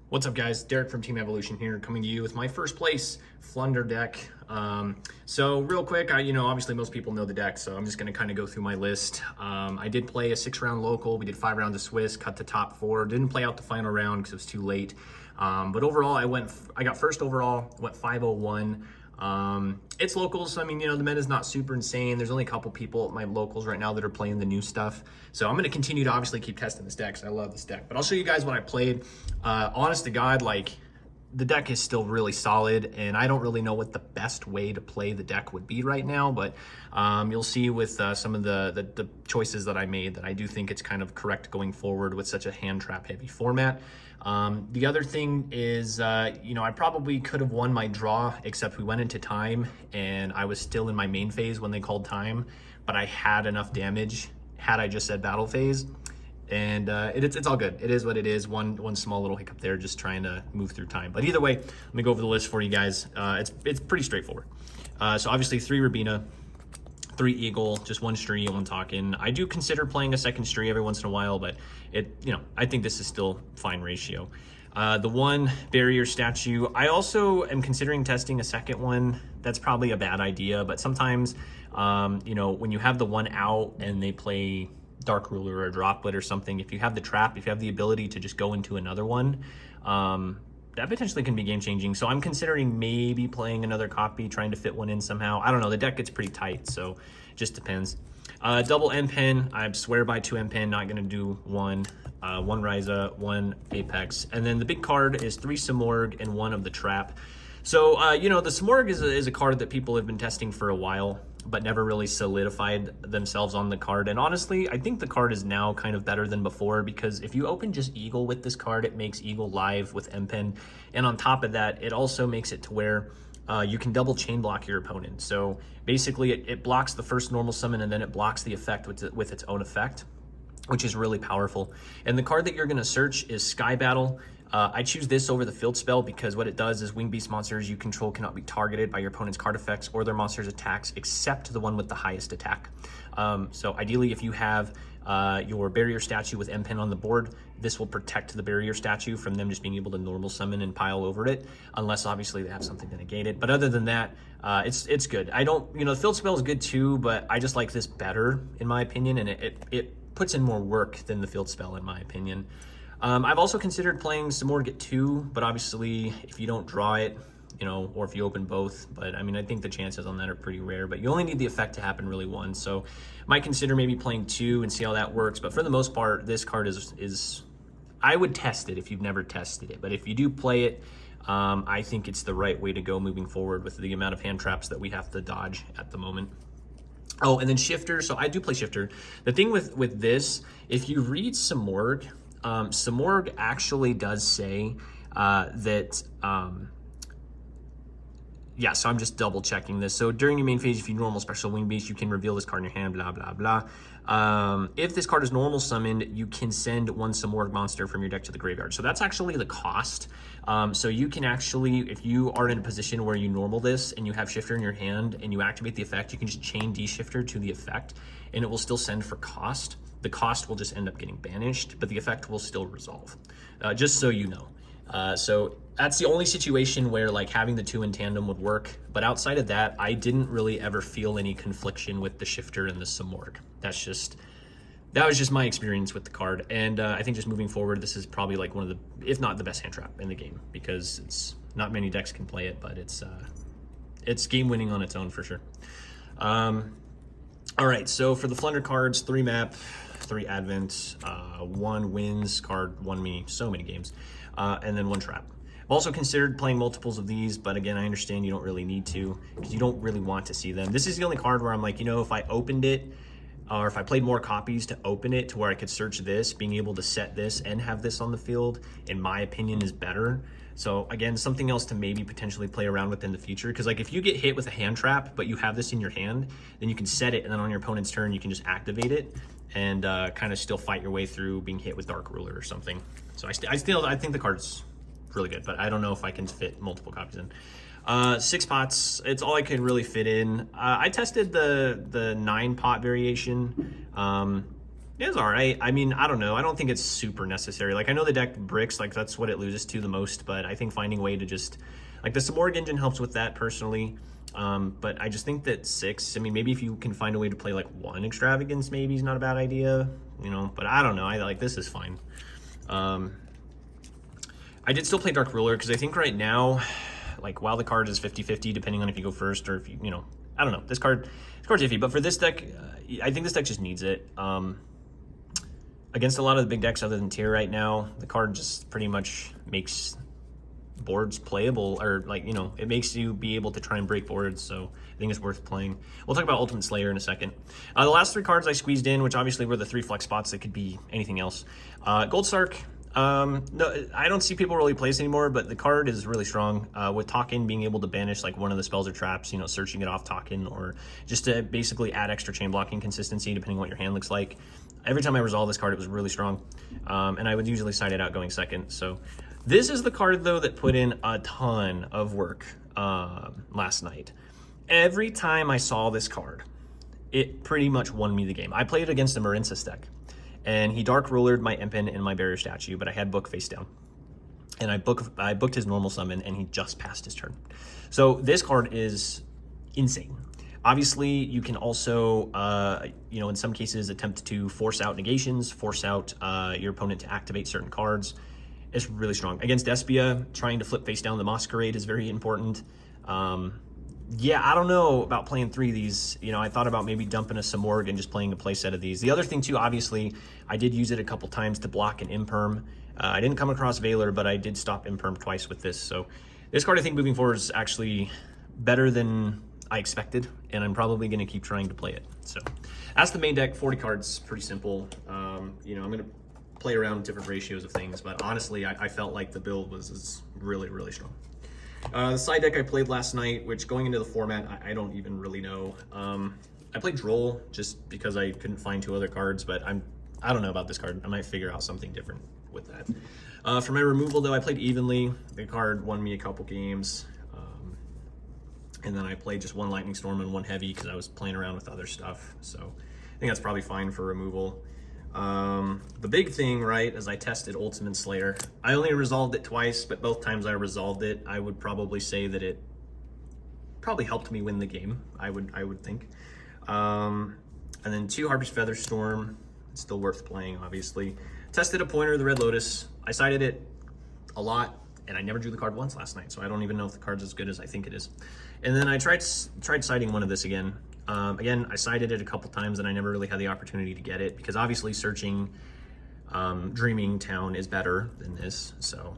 What's up, guys? Derek from Team Evolution here, coming to you with my first place Flunder deck. So real quick, obviously most people know the deck, so I'm just going to kind of go through my list. I did play a 6-round local. We did 5 rounds of Swiss, cut the top 4. Didn't play out the final round because it was too late. But overall, I got first overall. Went 501. It's locals, so I mean, the meta is not super insane. There's only a couple people at my locals right now that are playing the new stuff. So I'm going to continue to obviously keep testing this deck because I love this deck. But I'll show you guys what I played. Honest to God, the deck is still really solid, and I don't really know what the best way to play the deck would be right now, but you'll see with some of the choices that I made that I do think it's kind of correct going forward with such a hand trap heavy format. The other thing is, I probably could have won my draw, except we went into time, and I was still in my main phase when they called time, but I had enough damage had I just said battle phase. And it's all good. It is what it is. One small little hiccup there, just trying to move through time. But either way, let me go over the list for you guys. It's pretty straightforward. So obviously 3 Rabina, 3 Eagle, just 1 Stree, 1 Talkin. I do consider playing a second Stree every once in a while, but I think this is still fine ratio. The 1 Barrier Statue. I also am considering testing a second one. That's probably a bad idea, but sometimes, when you have the 1 out and they play Dark Ruler or Droplet or something, if you have the trap, if you have the ability to just go into another one, that potentially can be game changing. So I'm considering maybe playing another copy, trying to fit one in somehow. I don't know, the deck gets pretty tight, so it just depends. Double M-Pen, I swear by 2 M-Pen, not gonna do 1. 1 Ryza, 1 Apex. And then the big card is 3 Simorgh and 1 of the trap. So, the Simorgh is a card that people have been testing for a while, but never really solidified themselves on the card. And honestly, I think the card is now kind of better than before, because if you open just Eagle with this card, it makes Eagle live with M-Pen. And on top of that, it also makes it to where you can double chain block your opponent. So basically, it blocks the first normal summon, and then it blocks the effect with its own effect, which is really powerful. And the card that you're going to search is Sky Battle. I choose this over the field spell because what it does is wing beast monsters you control cannot be targeted by your opponent's card effects or their monsters' attacks except the one with the highest attack. So ideally, if you have your barrier statue with M-Pen on the board, this will protect the barrier statue from them just being able to normal summon and pile over it, unless obviously they have something to negate it. But other than that, it's good. I don't, the field spell is good too, but I just like this better in my opinion, and it puts in more work than the field spell in my opinion. I've also considered playing some more to get 2, but obviously if you don't draw it, or if you open both, but I mean, I think the chances on that are pretty rare, but you only need the effect to happen really once. So might consider maybe playing 2 and see how that works. But for the most part, this card is I would test it if you've never tested it, but if you do play it, I think it's the right way to go moving forward with the amount of hand traps that we have to dodge at the moment. Oh, and then Shifter. So I do play Shifter. The thing with this, if you read Simorgh, Simorgh actually does say that, so I'm just double checking this. So during your main phase, if you normal special wing beast, you can reveal this card in your hand, blah, blah, blah. If this card is normal summoned, you can send 1 Simorgh monster from your deck to the graveyard. So that's actually the cost. So you can actually, if you are in a position where you normal this and you have Shifter in your hand and you activate the effect, you can just chain D-Shifter to the effect and it will still send for cost. The cost will just end up getting banished, but the effect will still resolve, just so you know. So that's the only situation where having the 2 in tandem would work. But outside of that, I didn't really ever feel any confliction with the Shifter and the Simorgh. That was just my experience with the card. And I think just moving forward, this is probably one of the, if not the best hand trap in the game, because it's not many decks can play it, but it's game winning on its own for sure. All right, so for the Flunder cards, 3 map, 3 advent, 1 wins card, 1 mini, so many games, and then 1 trap. I've also considered playing multiples of these, but again, I understand you don't really need to because you don't really want to see them. This is the only card where I'm like, if I opened it, or if I played more copies to open it to where I could search this, being able to set this and have this on the field, in my opinion, is better. So again, something else to maybe potentially play around with in the future. Because if you get hit with a hand trap, but you have this in your hand, then you can set it, and then on your opponent's turn, you can just activate it and kind of still fight your way through being hit with Dark Ruler or something. So I think the card's really good, but I don't know if I can fit multiple copies in. 6 pots, it's all I could really fit in. I tested the 9 pot variation. It's all right. I mean, I don't know. I don't think it's super necessary. Like, I know the deck bricks, like, that's what it loses to the most, but I think finding a way to just, like, the Samorg engine helps with that personally. But I just think that 6, I mean, maybe if you can find a way to play, like, 1 extravagance, maybe is not a bad idea, you know, but I don't know. I like, this is fine. I did still play Dark Ruler because I think right now, like, while the card is 50-50, depending on if you go first or if you know, I don't know. This card's iffy, but for this deck, I think this deck just needs it. Against a lot of the big decks other than tier right now, the card just pretty much makes boards playable, or like, you know, it makes you be able to try and break boards, so I think it's worth playing. We'll talk about Ultimate Slayer in a second. The last 3 cards I squeezed in, which obviously were the 3 flex spots that could be anything else. Gold Sark, no, I don't see people really play this anymore, but the card is really strong. With Talkin being able to banish like one of the spells or traps, you know, searching it off Talkin, or just to basically add extra chain blocking consistency depending on what your hand looks like. Every time I resolve this card, it was really strong, and I would usually side it out going second. So this is the card, though, that put in a ton of work last night. Every time I saw this card, it pretty much won me the game. I played against a Marincus deck, and he Dark Rulered my Empen and my Barrier Statue, but I had Book face down. And I booked his normal summon, and he just passed his turn. So this card is insane. Obviously, you can also, you know, in some cases, attempt to force out negations, force out your opponent to activate certain cards. It's really strong. Against Despia, trying to flip face down the Masquerade is very important. Yeah, I don't know about playing 3 of these. You know, I thought about maybe dumping a Samorg and just playing a playset of these. The other thing, too, obviously, I did use it a couple times to block an Imperm. I didn't come across Valor, but I did stop Imperm twice with this. So this card, I think, moving forward is actually better than I expected, and I'm probably going to keep trying to play it. So that's the main deck. 40 cards, pretty simple. You know, I'm going to play around different ratios of things, but honestly, I felt like the build was really, really strong. The side deck I played last night, which going into the format, I don't even really know. I played Droll just because I couldn't find 2 other cards, but I don't know about this card. I might figure out something different with that. For my removal, though, I played evenly. The card won me a couple games. And then I played just 1 Lightning Storm and 1 Heavy because I was playing around with other stuff. So I think that's probably fine for removal. The big thing, right, is I tested Ultimate Slayer. I only resolved it twice, but both times I resolved it, I would probably say that it probably helped me win the game, I would think. And then 2 Harpy's Feather Storm. It's still worth playing, obviously. Tested a Pointer, the Red Lotus. I sided it a lot, and I never drew the card once last night, so I don't even know if the card's as good as I think it is. And then I tried siding one of this again. Again, I sided it a couple times, and I never really had the opportunity to get it, because obviously searching Dreaming Town is better than this. So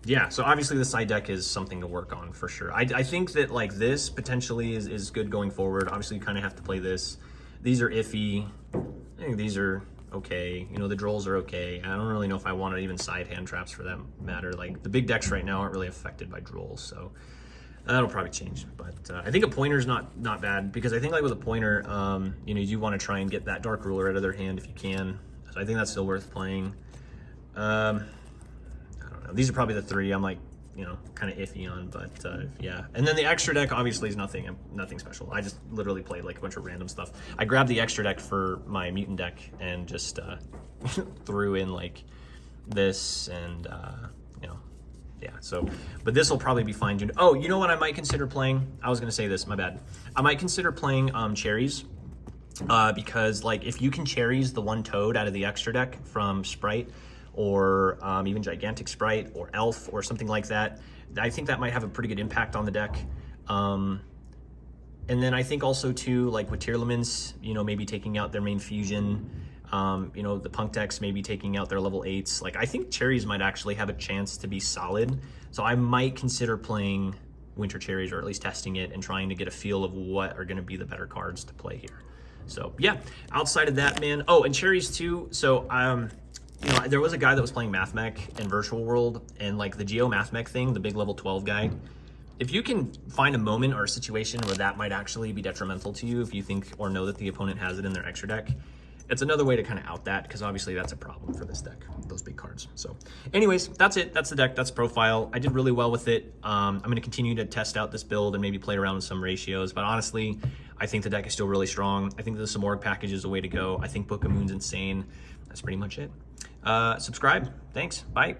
yeah, so obviously the side deck is something to work on for sure. I think that like this potentially is good going forward. Obviously you kind of have to play this. These are iffy. I think these are okay. You know, the Drolls are okay. I don't really know if I want to even side hand traps for that matter. Like the big decks right now aren't really affected by Drolls, so that'll probably change. But I think a Pointer's not bad, because I think like with a Pointer, you know, you want to try and get that Dark Ruler out of their hand if you can. So I think that's still worth playing. I don't know. These are probably the 3 I'm like, you know, kind of iffy on, but yeah. And then the extra deck obviously is nothing special. I just literally played like a bunch of random stuff. I grabbed the extra deck for my mutant deck and just threw in like this and you know, yeah. So, but this will probably be fine tuned. Oh, you know what I might consider playing? I was gonna say this, my bad. I might consider playing Cherries, because like if you can Cherries the 1 Toad out of the extra deck from Sprite, or even Gigantic Sprite or Elf or something like that, I think that might have a pretty good impact on the deck. And then I think also too, like with Tearlaments, you know, maybe taking out their main fusion, you know, the Punk decks maybe taking out their level 8s. Like I think Cherries might actually have a chance to be solid. So I might consider playing Winter Cherries, or at least testing it and trying to get a feel of what are gonna be the better cards to play here. So yeah, outside of that, man. Oh, and Cherries too. So you know, there was a guy that was playing MathMech in Virtual World, and like the Geo MathMech thing, the big level 12 guy, if you can find a moment or a situation where that might actually be detrimental to you, if you think or know that the opponent has it in their extra deck, it's another way to kind of out that, because obviously that's a problem for this deck, those big cards. So anyways, that's it. That's the deck. That's profile. I did really well with it. I'm going to continue to test out this build and maybe play around with some ratios, but honestly, I think the deck is still really strong. I think the Samorg package is the way to go. I think Book of Moon's insane. That's pretty much it. Subscribe. Thanks. Bye.